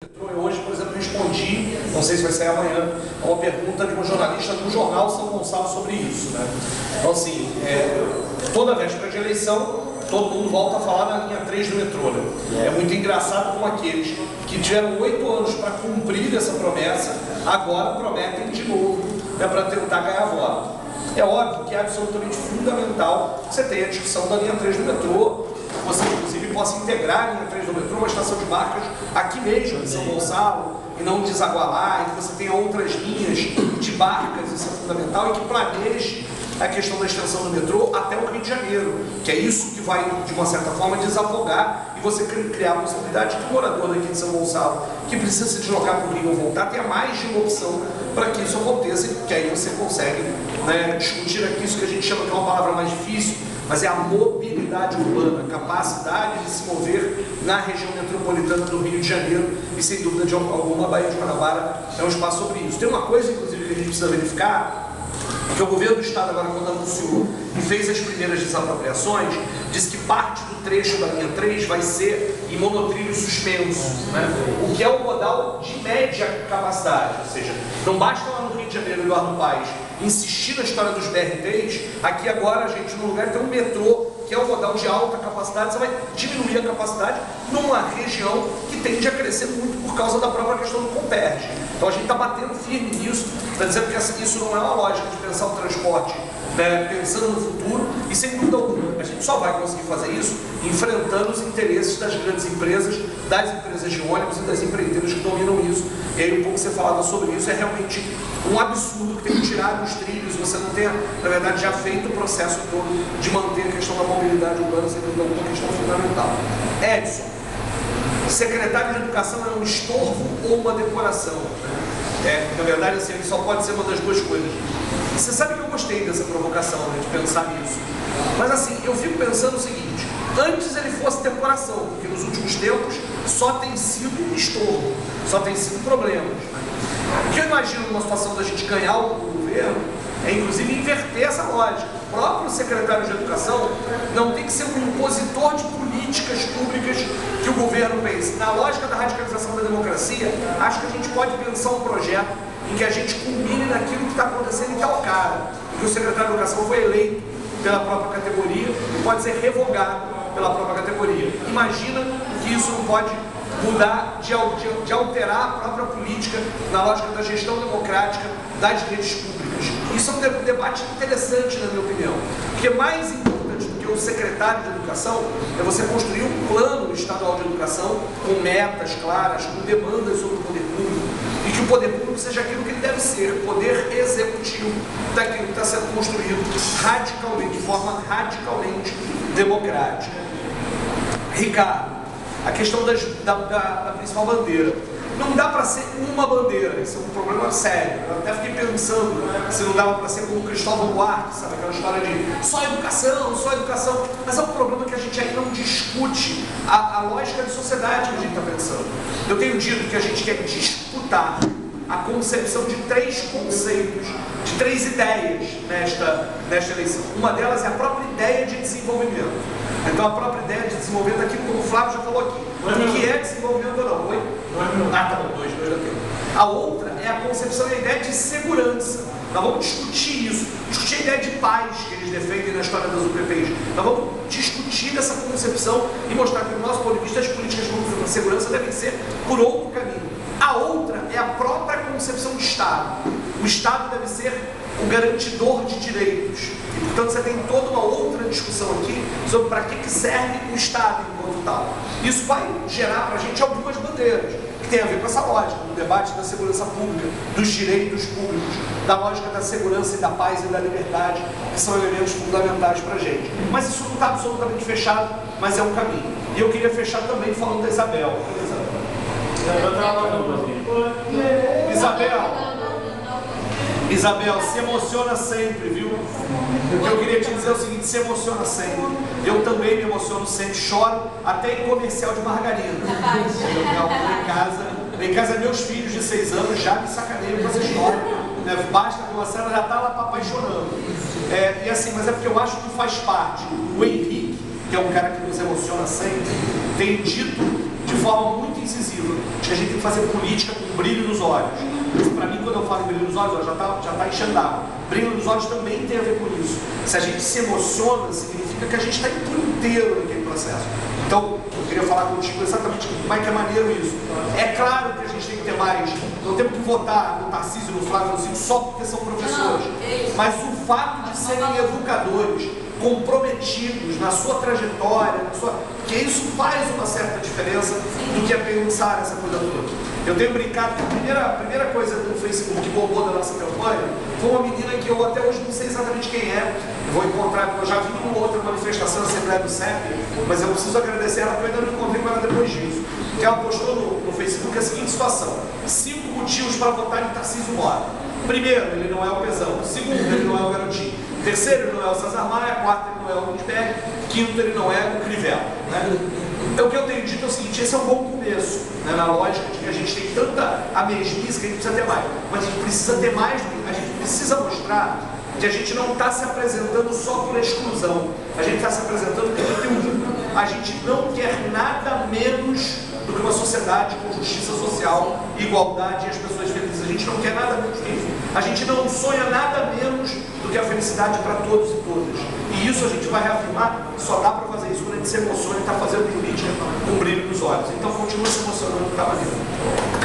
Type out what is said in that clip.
Eu hoje, por exemplo, respondi, não sei se vai sair amanhã, a uma pergunta de uma jornalista do jornal São Gonçalo sobre isso, né? Então, assim, toda véspera de eleição, todo mundo volta a falar na linha 3 do metrô, né? É muito engraçado como aqueles que tiveram 8 anos para cumprir essa promessa, agora prometem de novo, né, para tentar ganhar voto. É óbvio que é absolutamente fundamental que você tenha a discussão da linha 3 do metrô, você inclusive possa integrar a linha 3 do metrô, uma estação de barcas aqui mesmo, em São Gonçalo, e não desagualar, e que você tenha outras linhas de barcas, isso é fundamental, e que planeje a questão da extensão do metrô até o Rio de Janeiro, que é isso que vai, de uma certa forma, desafogar e você criar a possibilidade que o morador daqui de São Gonçalo, que precisa se deslocar para o Rio ou voltar, tenha mais de uma opção para que isso aconteça, que aí você consegue, né, discutir aqui isso que a gente chama, que é uma palavra mais difícil, mas é a mobilidade urbana, a capacidade de se mover na região metropolitana do Rio de Janeiro, e sem dúvida de alguma, a Baía de Guanabara é um espaço sobre isso. Tem uma coisa, inclusive, que a gente precisa verificar, que o governo do estado agora, quando anunciou e fez as primeiras desapropriações, disse que parte do trecho da linha 3 vai ser em monotrilhos suspensos, né? O que é um modal de média capacidade, ou seja, não basta lá no Rio de Janeiro, Eduardo Paes, insistir na história dos BRTs, aqui agora a gente, no lugar tem um metrô, que é um modal de alta capacidade, você vai diminuir a capacidade numa região que tende a crescer muito por causa da própria questão do Comperj. Então a gente está batendo firme nisso, está dizendo que isso não é uma lógica de pensar o transporte, né, pensando no futuro, e sem dúvida alguma, a gente só vai conseguir fazer isso enfrentando os interesses das grandes empresas, das empresas de ônibus e das empreiteiras que dominam isso. E aí um pouco que você falava sobre isso, é realmente um absurdo que tem que tirar dos trilhos, você não tenha, na verdade, já feito o processo todo de manter a questão da mobilidade urbana, sem dúvida alguma, questão fundamental. Edson, secretário de Educação é um estorvo ou uma decoração? Na verdade, assim, ele só pode ser uma das duas coisas. Você sabe que eu gostei dessa provocação, né, de pensar nisso. Mas assim, eu fico pensando o seguinte, antes ele fosse decoração, porque nos últimos tempos só tem sido estorvo, só tem sido problemas. O que eu imagino numa situação da gente ganhar o governo é inclusive inverter essa lógica. O próprio secretário de Educação não tem que ser um impositor de políticas públicas que o governo pense. Na lógica da radicalização da democracia, acho que a gente pode pensar um projeto em que a gente culmine naquilo que está acontecendo em tal cara, em que o secretário de Educação foi eleito pela própria categoria e pode ser revogado pela própria categoria. Imagina que isso não pode mudar, de alterar a própria política na lógica da gestão democrática das redes públicas. Isso é um debate interessante, na minha opinião, porque mais importante do que o secretário de Educação é você construir um plano estadual de educação com metas claras, com demandas sobre o poder público, e que o poder público seja aquilo que ele deve ser, poder executivo daquilo que está sendo construído radicalmente, de forma radicalmente democrática. Ricardo, a questão da principal bandeira. Não dá para ser uma bandeira, isso é um problema sério. Eu até fiquei pensando se não dava para ser como Cristóvão Buarque, sabe? Aquela história de só educação. Mas é um problema que a gente aí não discute a lógica de sociedade que a gente está pensando. Eu tenho dito que a gente quer disputar a concepção de 3 conceitos, de 3 ideias nesta eleição. Uma delas é a própria ideia de desenvolvimento. Então a própria ideia de desenvolvimento, aquilo como o Flávio já falou aqui, o que é desenvolvimento ou não? Oi? Tá bom, dois da tempo. A outra é a concepção e a ideia de segurança. Nós vamos discutir isso, discutir a ideia de paz que eles defendem na história das UPPs. Nós vamos discutir essa concepção e mostrar que, do nosso ponto de vista, as políticas de segurança devem ser por outro caminho. A outra é a própria concepção de Estado. O Estado deve ser o garantidor de direitos. E, portanto, você tem toda uma outra discussão aqui sobre para que serve o Estado enquanto tal. Isso vai gerar para a gente algumas bandeiras, que tem a ver com essa lógica, do debate da segurança pública, dos direitos públicos, da lógica da segurança e da paz e da liberdade, que são elementos fundamentais para a gente. Mas isso não está absolutamente fechado, mas é um caminho. E eu queria fechar também falando da Isabel. Isabel, se emociona sempre, viu? O que eu queria te dizer é o seguinte, se emociona sempre. Eu também me emociono sempre, choro até em comercial de margarina. Em casa meus filhos de 6 anos já me sacaneiam com essa história. Basta que uma cena já está lá papai chorando. E assim, mas é porque eu acho que faz parte. O Henrique, que é um cara que nos emociona sempre, tem dito de forma muito incisiva, de que a gente tem que fazer política com brilho nos olhos. Para mim, quando eu falo em brilho nos olhos, já está enchendo água. Brilho nos olhos também tem a ver com isso. Se a gente se emociona, significa que a gente está por inteiro naquele processo. Então, eu queria falar contigo exatamente como é que é maneiro isso. É claro que a gente tem que ter mais, não temos que votar no Tarcísio, no Flávio, no Ciro, só porque são professores. Mas o fato de serem educadores, comprometidos na sua trajetória, que isso faz uma certa diferença do que é pensar essa coisa toda. Eu tenho brincado que a primeira coisa do Facebook que bombou da nossa campanha foi uma menina que eu até hoje não sei exatamente quem é. Eu vou encontrar, eu já vi uma outra manifestação da Assembleia do CEP, mas eu preciso agradecer ela porque eu ainda não encontrei com ela depois disso. Que ela postou no Facebook a seguinte situação: 5 motivos para votar em Tarcísio Mota. Primeiro, ele não é o Pezão. Segundo, ele não é o Garotinho. Terceiro, ele não é o César Maia. Quarto, ele não é o Lindbergh. Quinto, ele não é o Crivella. Né? Então, o que eu tenho dito é o seguinte: esse é um bom começo, né, na lógica de que a gente tem tanta a mesmice que a gente precisa ter mais. Mas a gente precisa ter mais, a gente precisa mostrar que a gente não está se apresentando só por exclusão. A gente está se apresentando por conteúdo. A gente não quer nada menos do que uma sociedade com justiça social, igualdade e as pessoas felizes. A gente não quer nada menos que isso. A gente não sonha nada menos do que a felicidade para todos e todas. E isso a gente vai reafirmar, só dá para fazer isso quando a gente se emociona e está fazendo política com brilho nos olhos. Então continua se emocionando, que está maneiro.